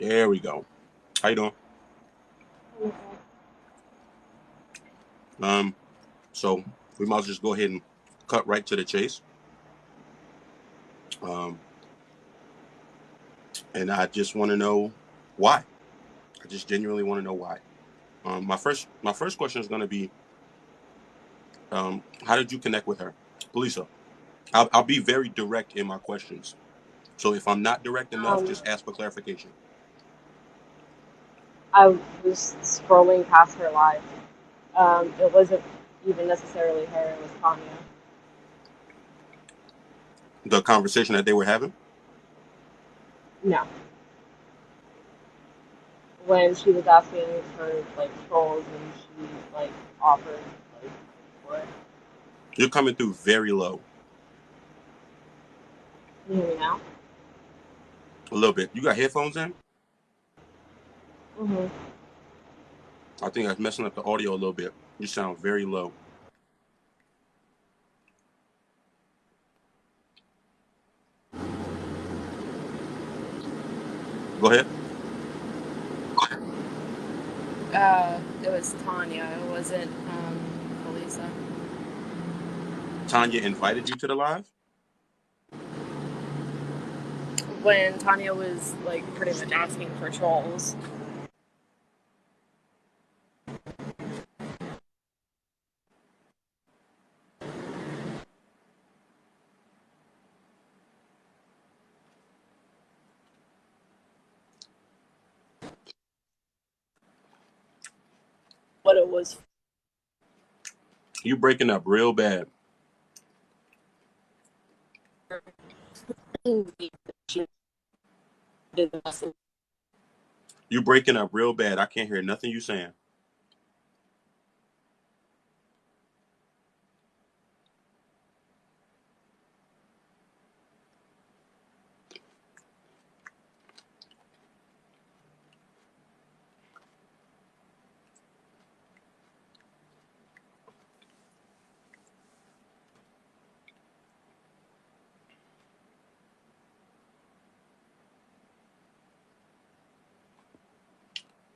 There we go. How you doing? Okay. Um, so we might as well just go ahead and cut right to the chase. Um, and I just want to know why. I just genuinely want to know why. My first question is going to be, how did you connect with her, Polisa? I'll be very direct in my questions. So if I'm not direct enough, Um, just ask for clarification. I was scrolling past her live. It wasn't even necessarily her. It was Tanya. The conversation that they were having. No, when she was asking for like trolls and she like offered like for it. You're coming through very low, Can you hear me now? a little bit. You got headphones in? Mhm. I think that's messing up the audio a little bit. You sound very low. Go ahead. It was Tanya. It wasn't Elisa. Tanya invited you to the live. When Tanya was like pretty much asking for trolls. What it was. You breaking up real bad. She did the message. You breaking up real bad. I can't hear nothing you saying.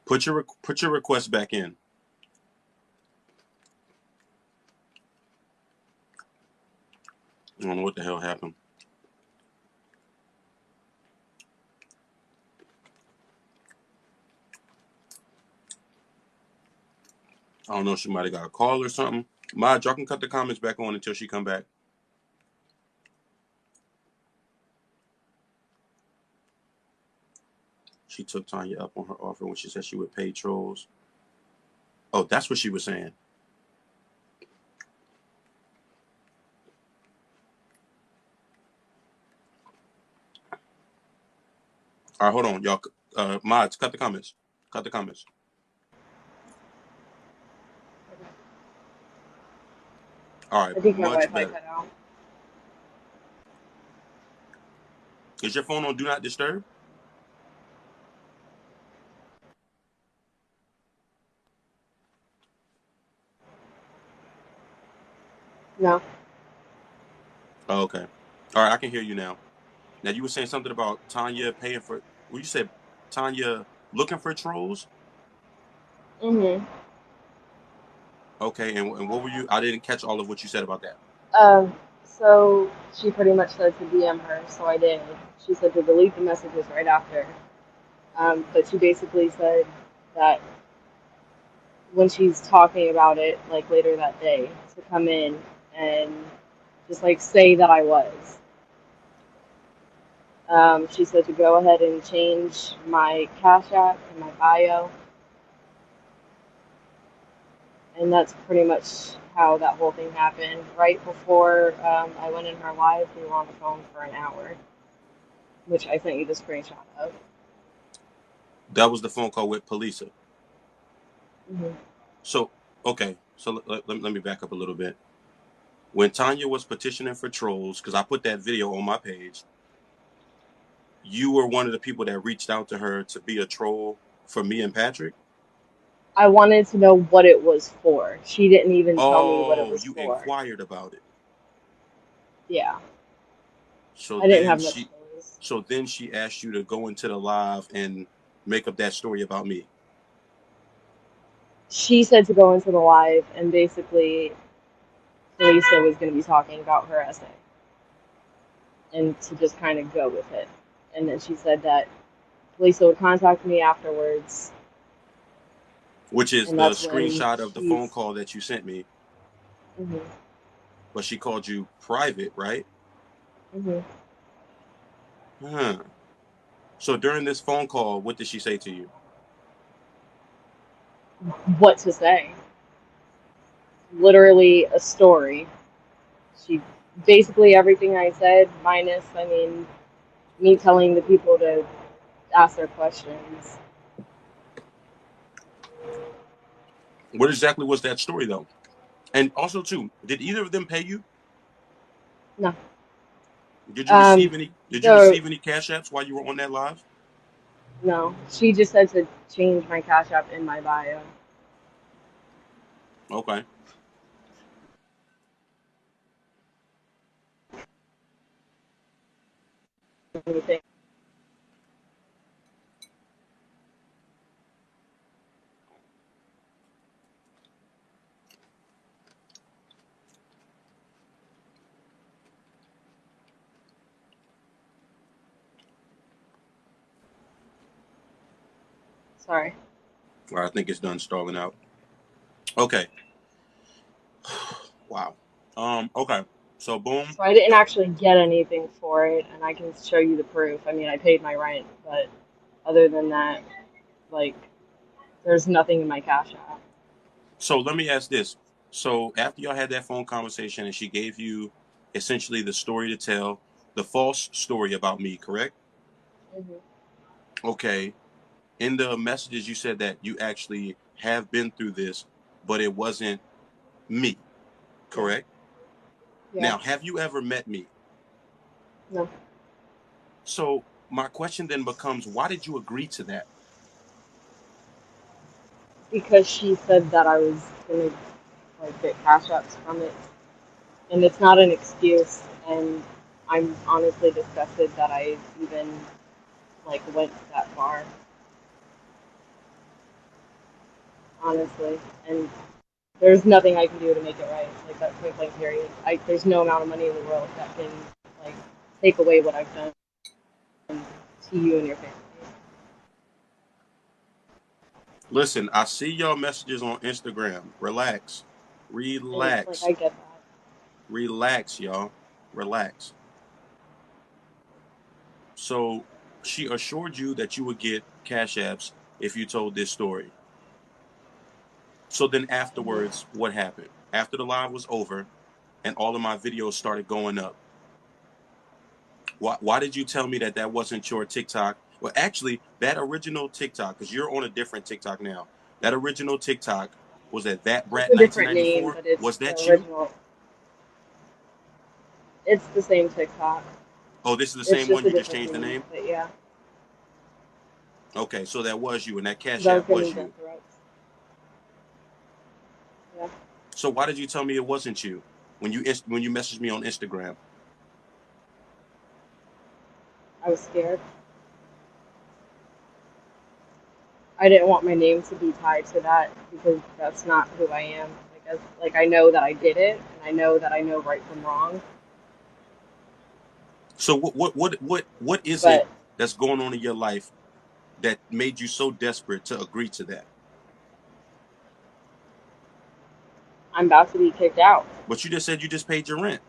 Put your request back in. I don't know what the hell happened. I don't know if she might have got a call or something. Mod, y'all can cut the comments back on until she come back. She took Tanya up on her offer when she said she would pay trolls. Oh, that's what she was saying. All right, hold on, y'all. Mods, cut the comments. Cut the comments. All right, I think my much Wi-Fi better. cut out. Is your phone on Do Not Disturb? No. Oh, okay. All right, I can hear you now. Now you were saying something about Tanya paying for. Well, you said Tanya looking for trolls. Mhm. Okay, and what were you? I didn't catch all of what you said about that. Um. So she pretty much said to DM her, so I did. She said to delete the messages right after. But she basically said that when she's talking about it, like later that day, to come in and just like say that I was. She said to go ahead and change my Cash App and my bio, and that's pretty much how that whole thing happened. Right before I went in her live, we were on the phone for an hour, which I sent you the screenshot of. That was the phone call with Polisa. Mm-hmm. So okay, so let me back up a little bit. When Tanya was petitioning for trolls, because I put that video on my page, you were one of the people that reached out to her to be a troll for me and Patrick. I wanted to know what it was for. She didn't even tell me what it Oh, was you for. inquired about it. Yeah, So I didn't then have much she choice. so then she asked you to go into the live and make up that story about me? She said to go into the live, and basically, Lisa was going to be talking about her essay, and to just kind of go with it. And then she said that Lisa would contact me afterwards, Which is and the that's when screenshot of the phone she's. call that you sent me. Mhm, But she called you private, right? mhm. Huh. So during this phone call, what did she say to you? What to say? Literally a story. She basically everything I said, minus, I mean, me telling the people to ask their questions. What exactly was that story, though? And also, too, did either of them pay you? No. Did you Um, receive any? Did you the receive any cash apps while you were on that live? no. She just said to change my cash app in my bio. Okay. Anything. Sorry. Well, I think it's done stalling out. Okay. Wow. Okay. So boom. So I didn't actually get anything for it, and I can show you the proof. I mean, I paid my rent, but other than that, like, there's nothing in my cash app. So let me ask this. So after y'all had that phone conversation and she gave you essentially the story to tell, the false story about me, correct? Hmm. Okay. In the messages, you said that you actually have been through this, but it wasn't me, Yeah. correct? Yeah. Now, have you ever met me? No. So my question then becomes, why did you agree to that? Because she said that I was gonna like get cash apps from it, and it's not an excuse. And I'm honestly disgusted that I even like went that far, honestly. And there's nothing I can do to make it right. Like that point blank period. There's no amount of money in the world that can like take away what I've done to you and your family. Listen, I see y'all messages on Instagram. Relax. And like Relax. I get that. Relax, y'all. Relax. So she assured you that you would get cash apps if you told this story. So then Hmm. afterwards, what happened? After the live was over and all of my videos started going up, why did you tell me that that wasn't your TikTok? Well, actually, that original TikTok, because you're on a different TikTok now. That original TikTok was that It's Brat a different name, 1994. but it's Was the that you? original. It's the same TikTok. Oh, this is the It's same just one. a You just different changed the name. name. But yeah, Okay, so that was you, and that because Cash I was App getting was death you. threats. Yeah, So why did you tell me it wasn't you when you messaged me on Instagram? I was scared. I didn't want my name to be tied to that because that's not who I am. Like I know that I did it, and I know that I know right from wrong. So what is it But that's going on in your life that made you so desperate to agree to that? I'm about to be kicked out. But you just said you just paid your rent.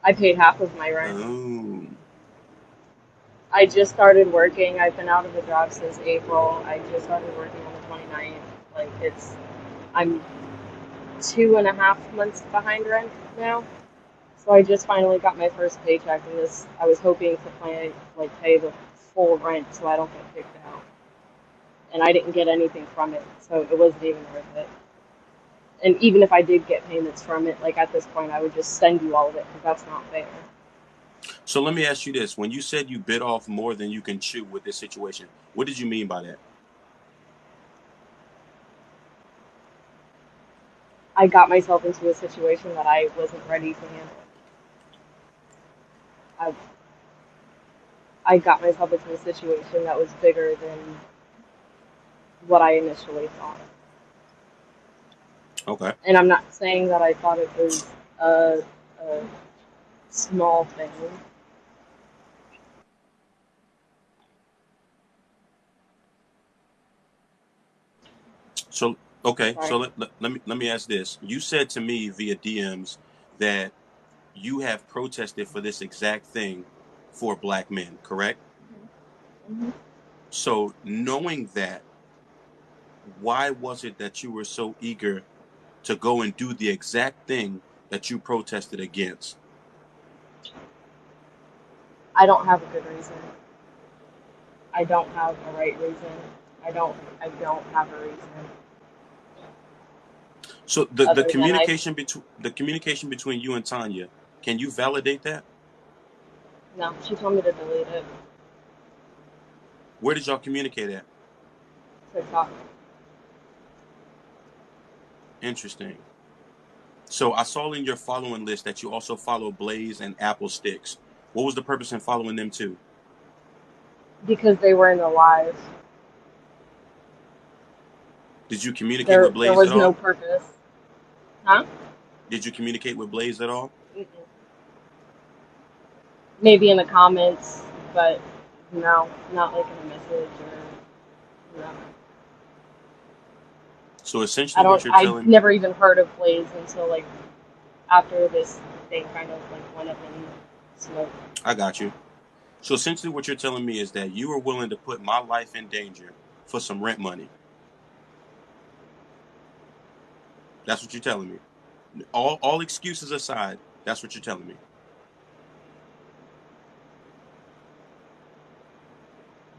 I paid half of my rent. Oh. I just started working. I've been out of a job since April. I just started working on the 29th. Like I'm 2.5 months behind rent now. So I just finally got my first paycheck, and this I was hoping to pay the full rent so I don't get kicked out. And I didn't get anything from it, so it wasn't even worth it. And even if I did get payments from it, like at this point, I would just send you all of it because that's not fair. So let me ask you this. When you said you bit off more than you can chew with this situation, what did you mean by that? I got myself into a situation that I wasn't ready to handle. I, I got myself into a situation that was bigger than what I initially thought. Okay. And I'm not saying that I thought it was a small thing. So okay, Sorry. so let me ask this. You said to me via DMs that you have protested for this exact thing for black men, correct? Mm-hmm. So knowing that, why was it that you were so eager to go and do the exact thing that you protested against? I don't have a good reason. I don't have a right reason. I don't have a reason So the other than I communication between you and Tanya, can you validate that? no, she told me to delete it. Where did y'all communicate at? TikTok. Interesting. So I saw in your following list that you also follow Blaze and Apple Sticks. What was the purpose in following them too? Because they were in the live. Did you communicate with There Blaze at was no all? purpose. Huh? Did you communicate with Blaze at all? Mm-mm. Maybe in the comments, but no, not like in a message or no. So essentially what you're I telling never even heard of Blaze until like after this thing kind of like went up in smoke. I got you. So essentially what you're telling me is that you were willing to put my life in danger for some rent money. That's what you're telling me. All excuses aside, that's what you're telling me.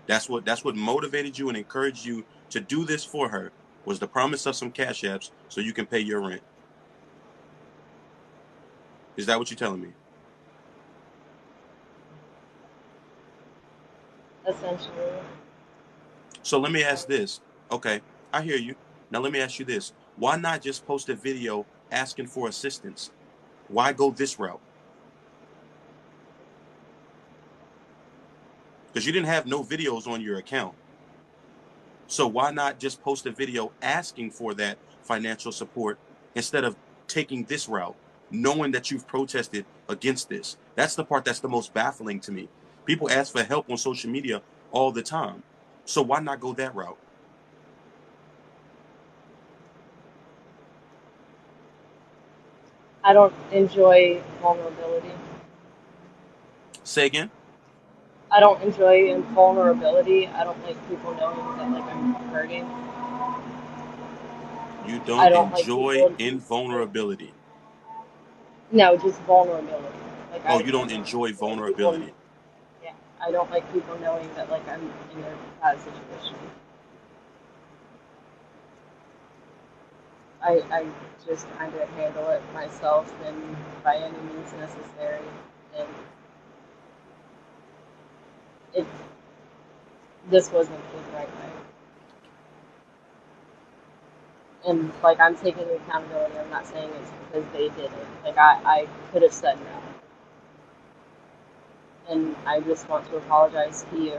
That's what motivated you and encouraged you to do this for her was the promise of some cash apps so you can pay your rent. Is that what you're telling me? Essentially. So let me ask this. Okay, I hear you. Now let me ask you this. Why not just post a video asking for assistance? Why go this route? Because you didn't have no videos on your account. So why not just post a video asking for that financial support instead of taking this route, knowing that you've protested against this? That's the part that's the most baffling to me. People ask for help on social media all the time. So why not go that route? I don't enjoy vulnerability. Say again? I don't enjoy vulnerability. I don't like people knowing that like I'm hurting. You I don't don't like enjoy people like invulnerability. no, just vulnerability. Like Oh, I you don't don't enjoy like people. vulnerability. Yeah, I don't like people knowing that like I'm in a bad situation. I just kind of handle it myself and by any means necessary. And it this wasn't the right way. And like I'm taking accountability. I'm not saying it's because they did it. Like I could have said no. And I just want to apologize to you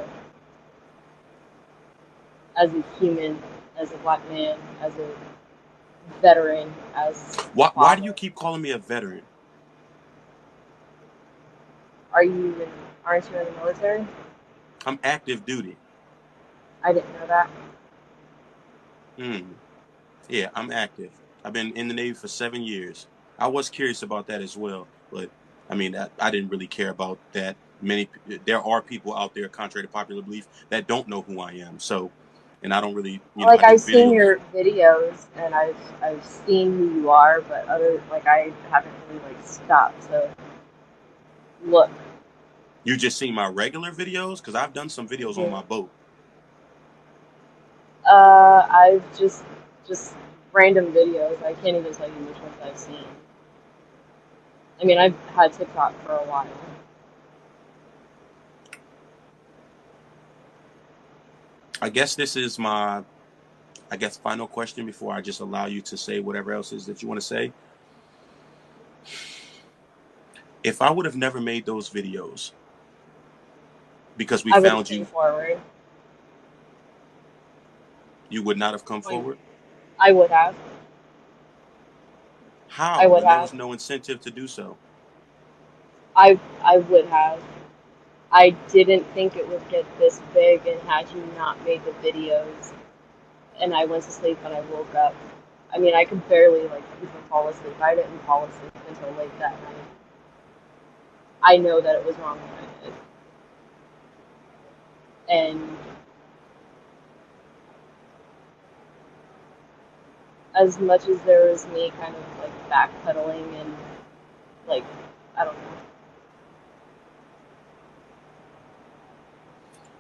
as a human, as a black man, as a veteran, as a Why do father. you keep calling me a veteran? Are you in, aren't you in the military? I'm active duty. I didn't know that. Hmm. Yeah, I'm active. I've been in the Navy for 7 years. I was curious about that as well, but I mean, I didn't really care about that. There are people out there, contrary to popular belief, that don't know who I am. So, and I don't really, I Like do I've seen videos. your videos and I've seen who you are, but other like I haven't really like stopped to look. You just see my regular videos because I've done some videos on Hmm. my boat. I've just random videos. I can't even tell you which ones I've seen. I mean, I've had TikTok for a while. I guess this is my, I guess, final question before I just allow you to say whatever else is that you want to say. If I would have never made those videos, Because we I would have found came you, forward. you would not have come Like, forward? I would have. How, I would when there have. was no incentive to do so? I would have. I didn't think it would get this big, and had you not made the videos, and I went to sleep and I woke up. I mean, I could barely like even fall asleep. I didn't fall asleep until late that night. I know that it was wrong what I did, and as much as there was me kind of like backpedaling and like I don't know,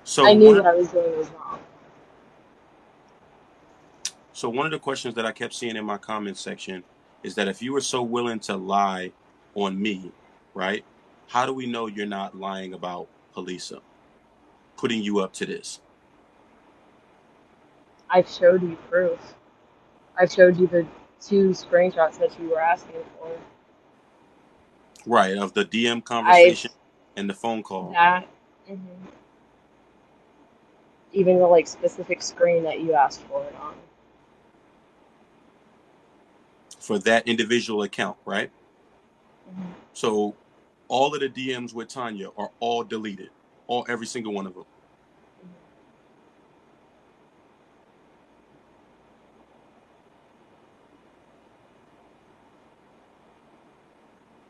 So I knew one, what I was doing was wrong. so one of the questions that I kept seeing in my comment section is that if you were so willing to lie on me, right? How do we know you're not lying about Polisa, putting you up to this? I've showed you proof. I've showed you the two screenshots that you were asking for. Right, of the DM I've conversation and the phone call. that, even the like specific screen that you asked for it on. For that individual account, right? Mhm. So all of the DMs with Tanya are all deleted, every single one of them.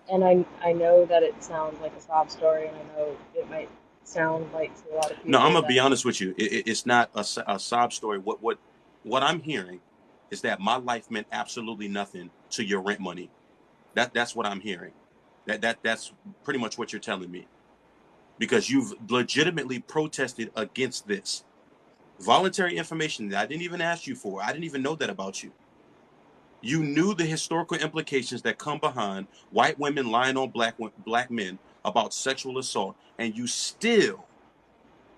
And I know that it sounds like a sob story, and I know it might sound like to a lot of No, I'm people gonna be that honest with you. It's not a sob story. What I'm hearing is that my life meant absolutely nothing to your rent money. That's what I'm hearing. That's pretty much what you're telling me, because you've legitimately protested against this voluntary information that I didn't even ask you for. I didn't even know that about you. You knew the historical implications that come behind white women lying on black men about sexual assault, and you still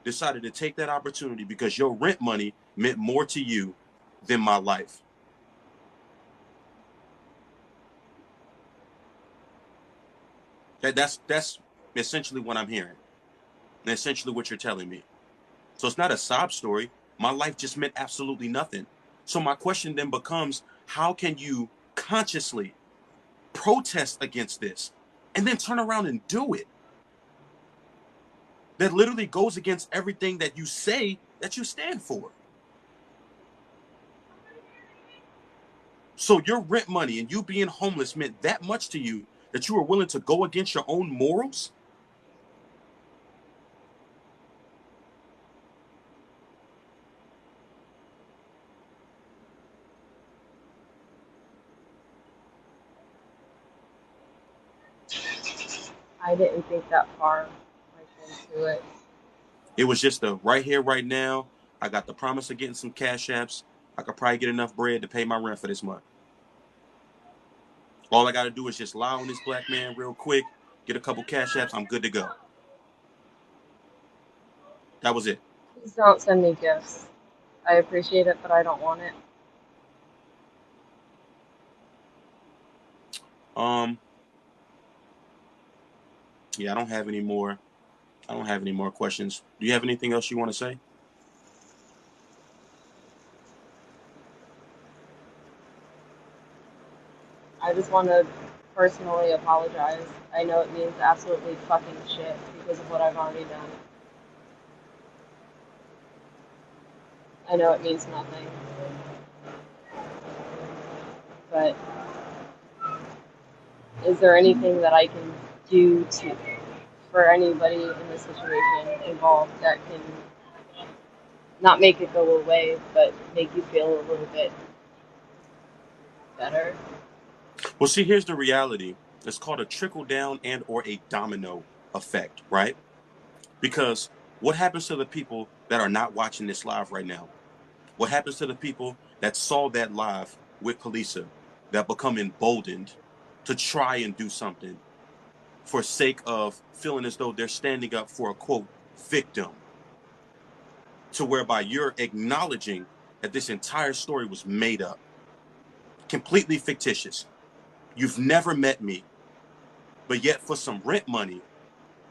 decided to take that opportunity because your rent money meant more to you than my life. That's essentially what I'm hearing, and essentially what you're telling me. So it's not a sob story. My life just meant absolutely nothing. So my question then becomes, how can you consciously protest against this and then turn around and do it? That literally goes against everything that you say that you stand for. So your rent money and you being homeless meant that much to you that you were willing to go against your own morals? I didn't think that far like into it. It was just a right here, right now. I got the promise of getting some cash apps. I could probably get enough bread to pay my rent for this month. All I got to do is just lie on this black man real quick, get a couple cash apps. I'm good to go. That was it. Please don't send me gifts. I appreciate it, but I don't want it. Um, yeah, I don't have any more. I don't have any more questions. Do you have anything else you want to say? I just want to personally apologize. I know it means absolutely fucking shit because of what I've already done. I know it means nothing, but is there anything that I can do to for anybody in this situation involved that can not make it go away, but make you feel a little bit better? Well, see, here's the reality. It's called a trickle down and or a domino effect, right? Because what happens to the people that are not watching this live right now? What happens to the people that saw that live with Polisa that become emboldened to try and do something for sake of feeling as though they're standing up for a quote victim, to whereby you're acknowledging that this entire story was made up, completely fictitious. You've never met me, but yet for some rent money,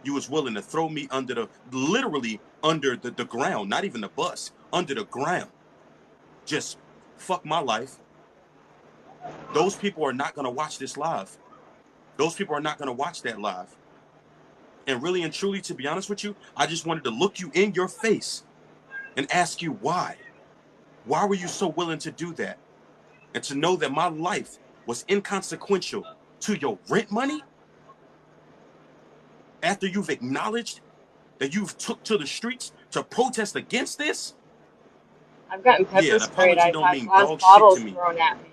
You was willing to throw me literally under the ground, not even the bus, under the ground. Just fuck my life. Those people are not going to watch this live. Those people are not going to watch that live. And really and truly, to be honest with you, I just wanted to look you in your face and ask you why. Why were you so willing to do that? And to know that my life was inconsequential to your rent money after you've acknowledged that you've took to the streets to protest against this? I've gotten Yeah, pepper an sprayed. apology I've don't had mean glass dog shit to bottles me. thrown at me.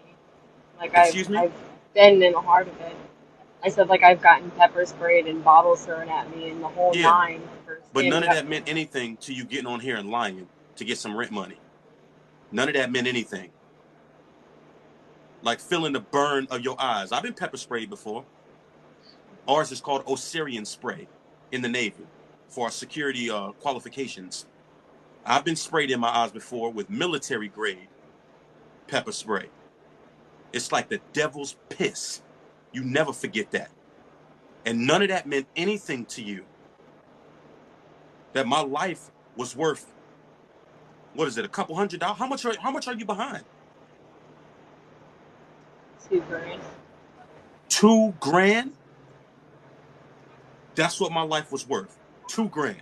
Like Excuse me? I've been in the heart of it. I said like I've gotten pepper sprayed and bottles thrown at me and the whole Yeah, nine for but none standing of up that for meant me. anything to you getting on here and lying to get some rent money. None of that meant anything. Like feeling the burn of your eyes. I've been pepper sprayed before. Ours is called Osirian spray in the Navy for our security qualifications. I've been sprayed in my eyes before with military grade pepper spray. It's like the devil's piss. You never forget that. And none of that meant anything to you. That my life was worth, what is it, a couple $100? How much are you behind? $2 grand. $2 grand? That's what my life was worth. $2 grand.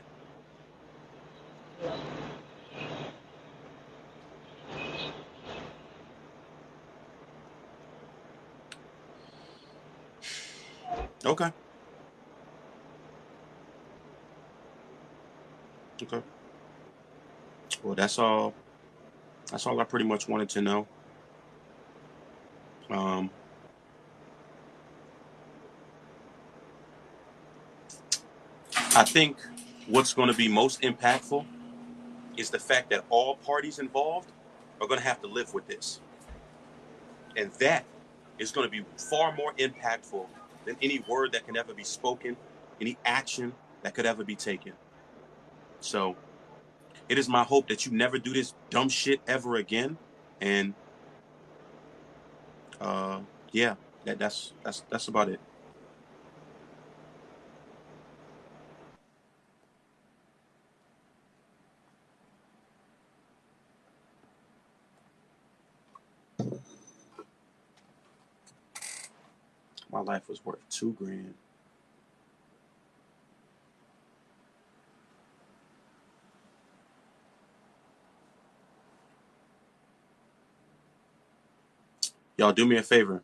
Okay. Okay. Well, that's all. That's all I pretty much wanted to know. Um, I think what's going to be most impactful is the fact that all parties involved are going to have to live with this. And that is going to be far more impactful than any word that can ever be spoken, any action that could ever be taken. So it is my hope that you never do this dumb shit ever again. And uh, yeah, that's about it. My life was worth $2 grand. Y'all do me a favor.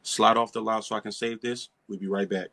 Slide off the loud so I can save this. We'll be right back.